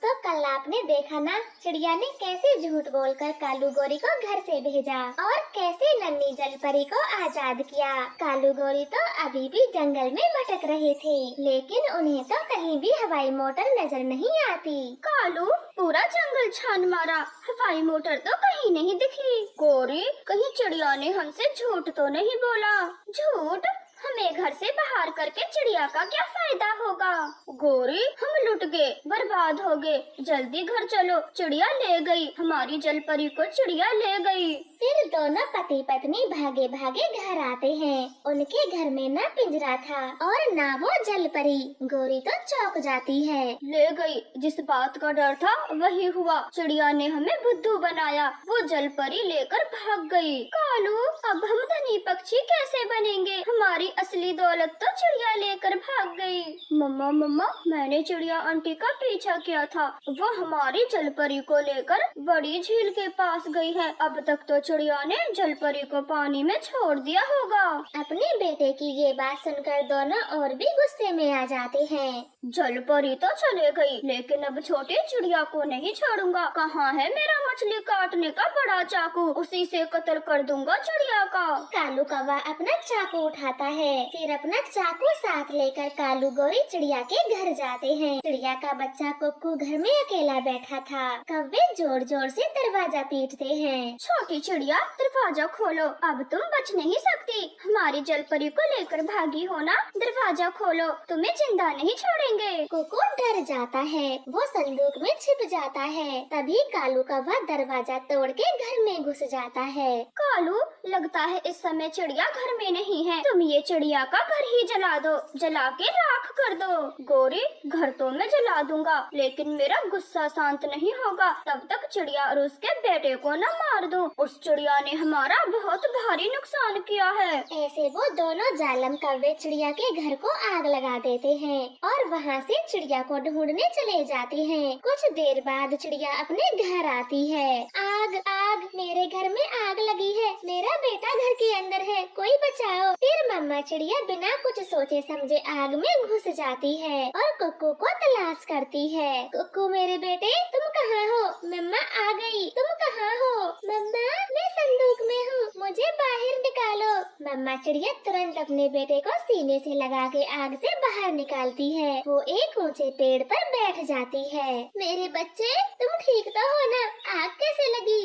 तो कल आपने देखा ना, चिड़िया ने कैसे झूठ बोलकर कालू गोरी को घर से भेजा और कैसे नन्ही जलपरी को आजाद किया। कालू गोरी तो अभी भी जंगल में भटक रहे थे, लेकिन उन्हें तो कहीं भी हवाई मोटर नजर नहीं आती। कालू पूरा जंगल छान मारा, हवाई मोटर तो कहीं नहीं दिखी। गोरी, कहीं चिड़िया ने हमसे झूठ तो नहीं बोला? झूठ? हमें घर से बाहर करके चिड़िया का क्या फायदा होगा? गोरी, हम लुट गए, बर्बाद हो गए। जल्दी घर चलो, चिड़िया ले गई हमारी जलपरी को, चिड़िया ले गई। फिर दोनों पति पत्नी भागे भागे घर आते हैं। उनके घर में न पिंजरा था और न वो जलपरी। गोरी तो चौंक जाती है। ले गई, जिस बात का डर था वही हुआ। चिड़िया ने हमें बुद्धू बनाया, वो जलपरी लेकर भाग गई। कालू, अब हम धनी पक्षी कैसे बनेंगे? हमारी असली दौलत तो चिड़िया लेकर भाग गई। मम्मा मम्मा, मैंने चिड़िया आंटी का पीछा किया था, वो हमारी जलपरी को लेकर बड़ी झील के पास गई है। अब तक तो चिड़िया ने जलपरी को पानी में छोड़ दिया होगा। अपने बेटे की ये बात सुनकर दोनों और भी गुस्से में आ जाते हैं। जलपरी तो चले गई, लेकिन अब छोटी चिड़िया को नहीं छोड़ूंगा। कहाँ है मेरा मछली काटने का बड़ा चाकू? उसी से कत्ल कर दूंगा चिड़िया का। कालू कौवा अपना चाकू उठाता है। फिर अपना चाकू साथ लेकर कालू गोरी चिड़िया के घर जाते हैं। चिड़िया का बच्चा कुक्कू घर में अकेला बैठा था। कौवे जोर जोर से दरवाजा पीटते हैं। छोटी चिड़िया, दरवाजा खोलो, अब तुम बच नहीं सकती। हमारी जलपरी को लेकर भागी हो ना? दरवाजा खोलो, तुम्हें जिंदा नहीं छोड़ेंगे। कुक्कू डर जाता है, वो संदूक में छिप जाता है। तभी कालू कौवा दरवाजा तोड़ के घर में घुस जाता है। कालू, लगता है इस समय चिड़िया घर में नहीं है। तुम ये चिड़िया का घर ही जला दो, जला के राख कर दो। गोरी, घर तो मैं जला दूंगा, लेकिन मेरा गुस्सा शांत नहीं होगा तब तक चिड़िया और उसके बेटे को न मार दूं। उस चिड़िया ने हमारा बहुत भारी नुकसान किया है। ऐसे वो दोनों जालम कौवे चिड़िया के घर को आग लगा देते हैं और वहाँ से चिड़िया को ढूंढने चले जाते हैं। कुछ देर बाद चिड़िया अपने घर आती है। आग आग, मेरे घर में आग लगी है, मेरा बेटा घर के अंदर है, कोई बचाओ। फिर मम्मा चिड़िया बिना कुछ सोचे समझे आग में घुस जाती है और कुक्कू को तलाश करती है। कुक्कू मेरे बेटे, तुम कहाँ हो? मम्मा आ गई, तुम कहाँ हो? मम्मा, मैं संदूक में हूँ, मुझे बाहर निकालो। मम्मा चिड़िया तुरंत अपने बेटे को सीने से लगा के आग से बाहर निकालती है। वो एक ऊंचे पेड़ पर बैठ जाती है। मेरे बच्चे, तुम ठीक तो हो ना? आग कैसे लगी?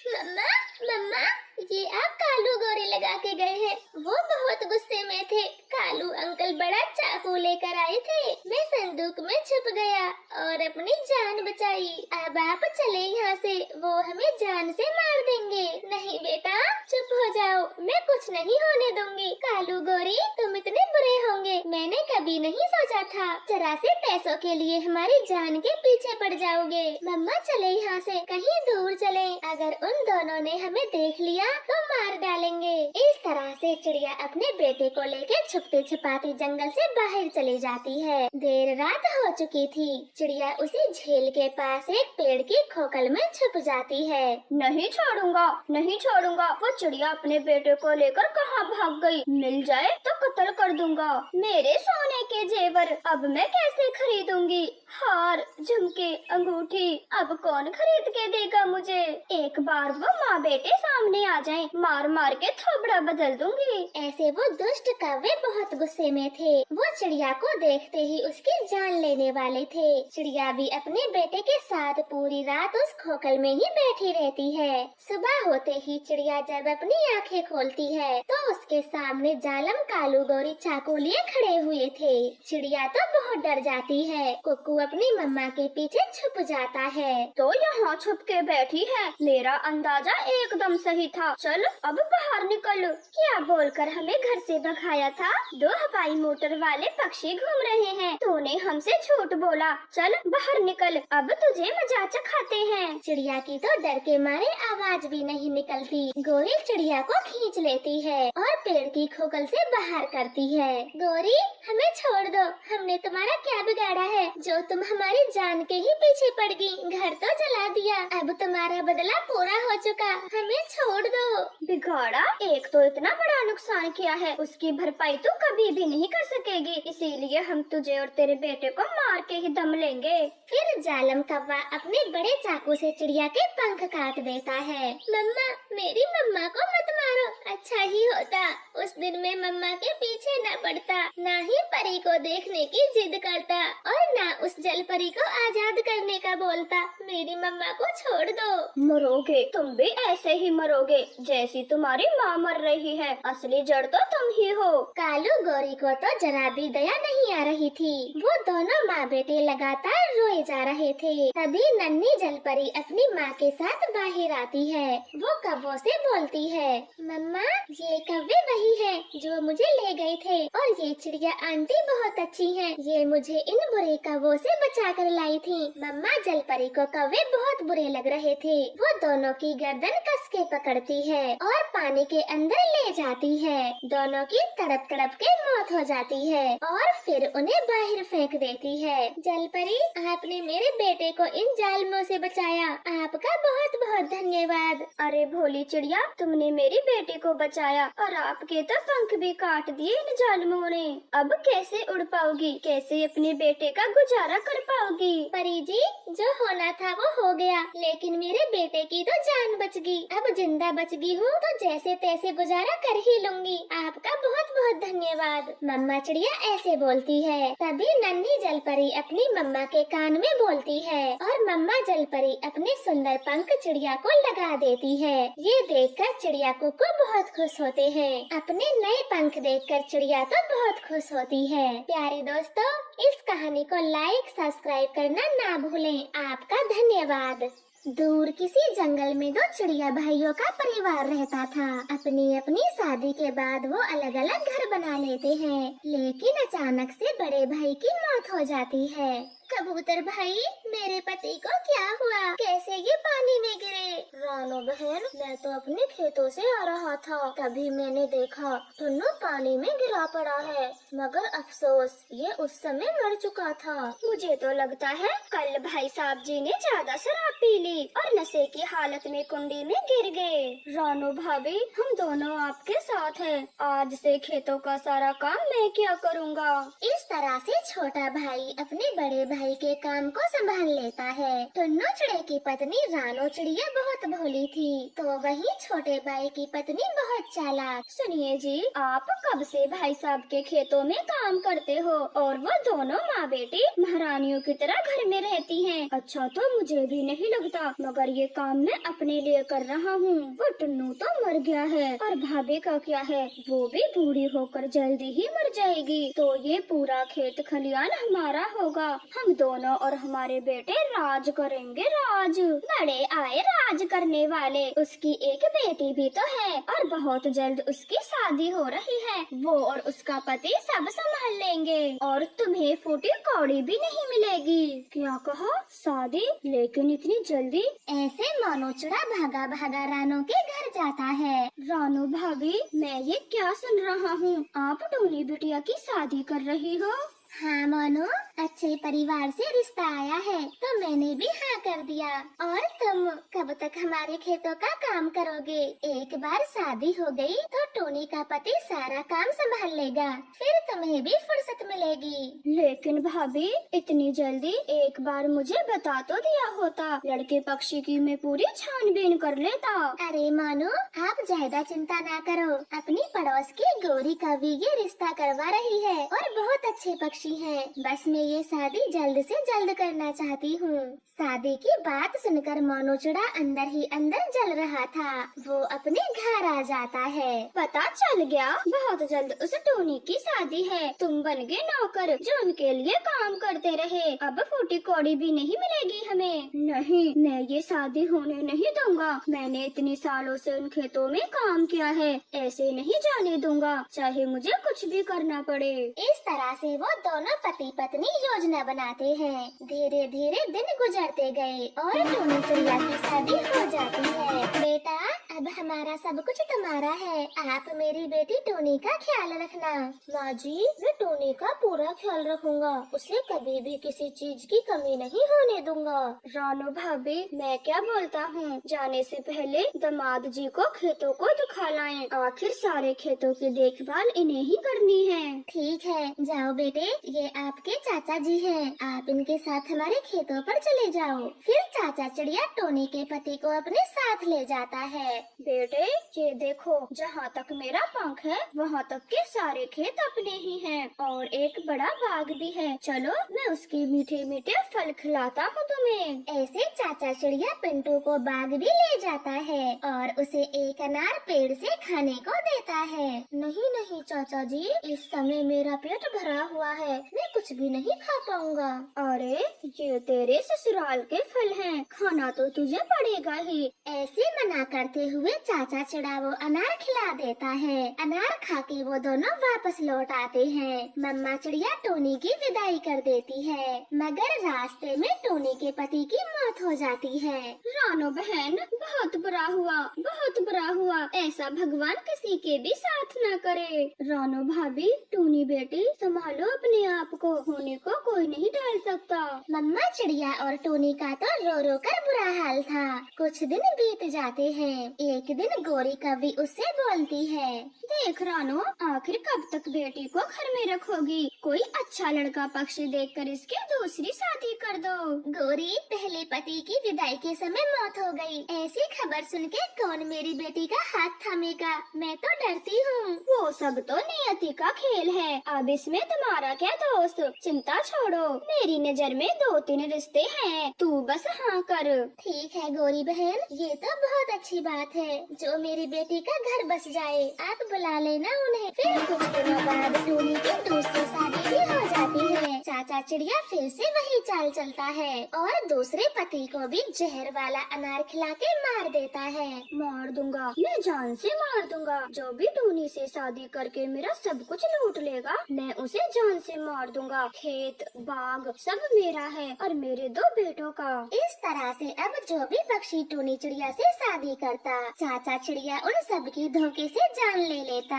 मम्मा मम्मा, ये आग कालू गोरे लगा के गए हैं। वो बहुत गुस्से में थे। कालू अंकल बड़ा चाकू लेकर आए थे। मैं संदूक में छुप गया और अपनी जान बचाई। अब आप चले यहाँ से, वो हमें जान से मार देंगे। नहीं बेटा, चुप हो जाओ, मैं कुछ नहीं होने दूंगी। कालू गोरी, तुम इतने बुरे होंगे मैंने कभी नहीं सोचा था। जरा से पैसों के लिए हमारी जान के पीछे पड़ जाओगे। मम्मा चले यहाँ से, कहीं दूर चले। अगर उन दोनों ने हमें देख लिया तो मार डालेंगे। इस तरह से चिड़िया अपने बेटे को लेकर छुपते छुपाते जंगल से बाहर चली जाती है। देर रात हो चुकी थी। चिड़िया उसी झील के पास एक पेड़ की खोखल में छुप जाती है। नहीं छोड़ूंगा, नहीं छोड़ूंगा। वो चिड़िया अपने बेटे को लेकर कहाँ भाग गई? मिल जाए तो कत्ल कर दूंगा। मेरे सोने के जेवर अब मैं कैसे खरीदूंगी? हार, झुमके, अंगूठी, अब कौन खरीद के देगा मुझे? एक बार वो माँ बेटे सामने आ जाएं, मार मार के थोबड़ा बदल दूंगी। ऐसे वो दुष्ट कौवे बहुत गुस्से में थे। वो चिड़िया को देखते ही उसकी जान लेने वाले थे। चिड़िया भी अपने बेटे के साथ पूरी रात उस खोखल में ही बैठी रहती है। सुबह होते ही चिड़िया जब अपनी आंखें खोलती है तो उसके सामने जालम कालू गोरी चाकू लिए खड़े हुए थे। चिड़िया तो बहुत डर जाती है। कुक्कू अपनी मम्मा के पीछे छुप जाता है। तो यहाँ छुप के बैठी है, मेरा अंदाजा एकदम सही था। चल अब बाहर निकल। क्या बोलकर हमें घर से भगाया था? 2 हवाई मोटर वाले पक्षी घूम रहे हैं, तूने हमसे झूठ बोला। चल बाहर निकल, अब तुझे मजा चखाते हैं। चिड़िया की तो डर के मारे आवाज भी नहीं निकलती। गोरी चिड़िया को खींच लेती है और पेड़ की खोखल से बाहर करती है। गोरी, हमें छोड़ दो, हमने तुम्हारा क्या बिगाड़ा है जो तुम हमारी जान के ही पीछे पड़ गई। घर तो जला दिया, अब तुम्हारा बदला पूरा हो चुका, हमें छोड़ दो। बिगाड़ा? एक तो इतना बड़ा नुकसान किया है, उसकी भरपाई तू कभी भी नहीं कर सकेगी, इसीलिए हम तुझे और तेरे बेटे को मार के ही दम लेंगे। फिर जालम कौवा अपने बड़े चाकू से चिड़िया के पंख काट देता है। मम्मा, मेरी मम्मा को मत मारो, अच्छा ही होता उस दिन मैं मम्मा के पीछे न पड़ता, ना ही परी को देखने की जिद करता और ना उस जल परी को आजाद करने का बोलता। मेरी मम्मा को छोड़ दो। मरोगे, तुम भी ऐसे ही मरोगे जैसी तुम्हारी माँ मर रही है, असली जड़ तो तुम ही हो। कालू गौरी को तो जरा भी दया नहीं आ रही थी, वो दोनों माँ बेटे लगातार रोए जा रहे थे। तभी नन्ही जलपरी अपनी माँ के साथ बाहर आती है। वो कौवों से बोलती है, मम्मा, ये कौवे वही हैं जो मुझे ले गए थे और ये चिड़िया आंटी बहुत अच्छी हैं, ये मुझे इन बुरे कौवों से बचा कर लाई थी। मम्मा जलपरी को कौवे बहुत बुरे लग रहे थे, वो दोनों की गर्दन कस के पकड़ती है और पानी के अंदर ले जाती है। दोनों की तड़प तड़प के मौत हो जाती है और फिर उन्हें बाहर फेंक देती है। जलपरी, आपने मेरे बेटे को इन जालमों से बचाया, आपका बहुत बहुत धन्यवाद। अरे भोली चिड़िया, तुमने मेरी बेटी को बचाया और आपके तो पंख भी काट दिए इन जालमों ने। अब कैसे उड़ पाओगी, कैसे अपने बेटे का गुजारा कर पाओगी? परी जी, जो होना था वो हो गया, लेकिन मेरे बेटे की तो जान बच गई। अब जिंदा बच गई हूँ तो जैसे तैसे गुजारा कर ही लूंगी। आपका बहुत बहुत धन्यवाद। मम्मा चिड़िया ऐसे बोलती है। तभी नन्ही जलपरी अपनी मम्मा के कान में बोलती है और मम्मा जलपरी अपने सुंदर पंख चिड़िया को लगा देती है। ये देखकर चिड़िया कुकू बहुत खुश होते हैं। अपने नए पंख देखकर चिड़िया तो बहुत खुश होती है। प्यारे दोस्तों, इस कहानी को लाइक सब्सक्राइब करना ना भूलें। आपका धन्यवाद। दूर किसी जंगल में दो चिड़िया भाइयों का परिवार रहता था। अपनी अपनी शादी के बाद वो अलग अलग घर बना लेते हैं, लेकिन अचानक से बड़े भाई की मौत हो जाती है। कबूतर भाई, मेरे पति को क्या हुआ, कैसे ये पानी में गिरे? रानो बहन, मैं तो अपने खेतों से आ रहा था, तभी मैंने देखा टुन्नू पानी में गिरा पड़ा है, मगर अफसोस ये उस समय मर चुका था। मुझे तो लगता है कल भाई साहब जी ने ज्यादा शराब पी ली और नशे की हालत में कुंडी में गिर गए। रानो भाभी, हम दोनों आपके साथ हैं। आज से खेतों का सारा काम मैं क्या करूँगा। इस तरह से छोटा भाई अपने बड़े भाई के काम को संभाल लेता है। टुन्नू चिड़िया की पत्नी रानो चिड़िया बहुत भोली थी, तो वहीं छोटे भाई की पत्नी बहुत चालाक। सुनिए जी, आप कब से भाई साहब के खेतों में काम करते हो और वो दोनों माँ बेटी महारानियों की तरह घर में रहती हैं? अच्छा तो मुझे भी नहीं लगता, मगर ये काम मैं अपने लिए कर रहा हूँ। वो टुन्नू तो मर गया है और भाभी का क्या है, वो भी बूढ़ी होकर जल्दी ही मर जाएगी, तो ये पूरा खेत खलियान हमारा होगा। हम दोनों और हमारे बेटे राज करेंगे, राज। बड़े आए राज करने वाले। उसकी एक बेटी भी तो है और बहुत जल्द उसकी शादी हो रही है, वो और उसका पति सब संभाल लेंगे और तुम्हें फूटी कौड़ी भी नहीं मिलेगी। क्या कहा, शादी? लेकिन इतनी जल्दी? ऐसे मोनू चिड़ा भागा भागा रानो के घर जाता है। रानू भाभी, मैं ये क्या सुन रहा हूँ, आप टोनी बिटिया की शादी कर रही हो? हाँ मोनू, अच्छे परिवार से रिश्ता आया है तो मैंने भी हाँ कर दिया। और तुम कब तक हमारे खेतों का काम करोगे? एक बार शादी हो गई तो टोनी का पति सारा काम संभाल लेगा, फिर तुम्हें भी फुर्सत मिलेगी। लेकिन भाभी, इतनी जल्दी? एक बार मुझे बता तो दिया होता, लड़के पक्षी की मैं पूरी छानबीन कर लेता। अरे मोनू, आप ज्यादा चिंता ना करो, अपनी पड़ोस की गौरी का भी ये रिश्ता करवा रही है और बहुत अच्छे पक्षी है। बस मैं ये शादी जल्द से जल्द करना चाहती हूँ। शादी की बात सुनकर मोनू चिड़ा अंदर ही अंदर जल रहा था। वो अपने घर आ जाता है। पता चल गया, बहुत जल्द उस टोनी की शादी है। तुम बन गए नौकर जो उनके लिए काम करते रहे। अब फूटी कौड़ी भी नहीं मिलेगी हमें। नहीं, मैं ये शादी होने नहीं दूंगा। मैंने इतने सालों से उन खेतों में काम किया है, ऐसे नहीं जाने दूंगा, चाहे मुझे कुछ भी करना पड़े। इस तरह से वो दोनों पति पत्नी योजना बनाते हैं। धीरे धीरे दिन गुजरते गए और टोनी चिड़िया की शादी हो जाती है। बेटा, अब हमारा सब कुछ तुम्हारा है। आप मेरी बेटी टोनी का ख्याल रखना। माँ जी, मैं टोनी का पूरा ख्याल रखूंगा। उसे कभी भी किसी चीज की कमी नहीं होने दूंगा। रानू भाभी, मैं क्या बोलता हूँ, जाने से पहले दामाद जी को खेतों को दिखा लाएं। आखिर सारे खेतों की देखभाल इन्हें ही करनी है। ठीक है, जाओ बेटे, ये आपके चाचा जी हैं। आप इनके साथ हमारे खेतों पर चले जाओ। फिर चाचा चिड़िया टोनी के पति को अपने साथ ले जाता है। बेटे, ये देखो, जहाँ तक मेरा पंख है वहाँ तक के सारे खेत अपने ही हैं और एक बड़ा बाग भी है। चलो, मैं उसके मीठे मीठे फल खिलाता हूँ तुम्हें। ऐसे चाचा चिड़िया पिंटू को बाग भी ले जाता है और उसे एक अनार पेड़ से खाने को देता है। नहीं नहीं चाचा जी, इस समय मेरा पेट भरा हुआ है, मैं कुछ भी नहीं खा पाऊंगा। अरे, ये तेरे ससुराल के फल हैं, खाना तो तुझे पड़ेगा ही। ऐसे मना करते हुए चाचा चिड़ा वो अनार खिला देता है। अनार खा के वो दोनों वापस लौट आते हैं। मम्मा चिड़िया टोनी की विदाई कर देती है, मगर रास्ते में टोनी के पति की मौत हो जाती है। रानो बहन, बहुत बुरा हुआ, बहुत बुरा हुआ। ऐसा भगवान किसी के भी साथ न करे। रानो भाभी, टोनी बेटी, संभालो अपने आप को, होने को कोई नहीं डाल सकता। मम्मा चिड़िया और टोनी का तो रो रो कर बुरा हाल था। कुछ दिन बीत जाते हैं। एक दिन गोरी कौवी उससे बोलती है, देख रानो, आखिर कब तक बेटी को घर में रखोगी? कोई अच्छा लड़का पक्षी देखकर इसकी दूसरी शादी कर दो। गोरी, पहले पति की विदाई के समय मौत हो गई। ऐसी खबर सुन के कौन मेरी बेटी का हाथ थामेगा? मैं तो डरती हूँ। वो सब तो नियति का खेल है, अब इसमें तुम्हारा क्या दोस्त? चिंता छोड़ो, मेरी नजर में 2-3 रिश्ते हैं, तू बस हाँ कर। ठीक है गोरी बहन, ये तो बहुत अच्छी बात है, जो मेरी बेटी का घर बस जाए। आप बुला लेना उन्हें। फिर कुछ दिनों बाद टोनी की दूसरी शादी भी हो जाती है। चाचा चिड़िया फिर से वही चाल चलता है और दूसरे पति को भी जहर वाला अनार खिला के मार देता है। मार दूंगा, मैं जान से मार दूंगा। जो भी टोनी से शादी करके मेरा सब कुछ लूट लेगा, मैं उसे जान से मार दूंगा। खेत बाग सब मेरा है और मेरे 2 बेटों का। इस तरह से अब जो भी पक्षी टोनी चिड़िया से शादी करता, चाचा चिड़िया उन सब की धोखे से जान ले लेता।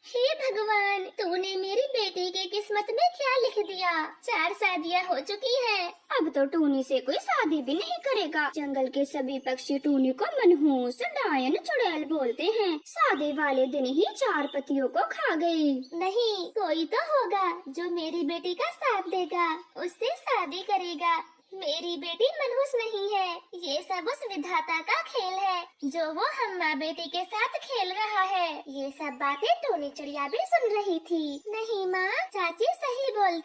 हे भगवान, तूने मेरी बेटी के किस्मत में क्या लिख दिया? 4 शादियाँ हो चुकी हैं। अब तो टूनी से कोई शादी भी नहीं करेगा। जंगल के सभी पक्षी टूनी को मनहूस डायन चुड़ैल बोलते हैं। शादी वाले दिन ही 4 पतियों को खा गई। नहीं, कोई तो होगा जो मेरी बेटी का साथ देगा, उससे शादी करेगा। मेरी बेटी मनहूस नहीं है, ये सब उस विधाता का खेल है जो वो हम्मा बेटी के साथ खेल रहा है। ये सब बातें टोनी चिड़िया भी सुन रही थी। नहीं माँ, चाची सही बोलती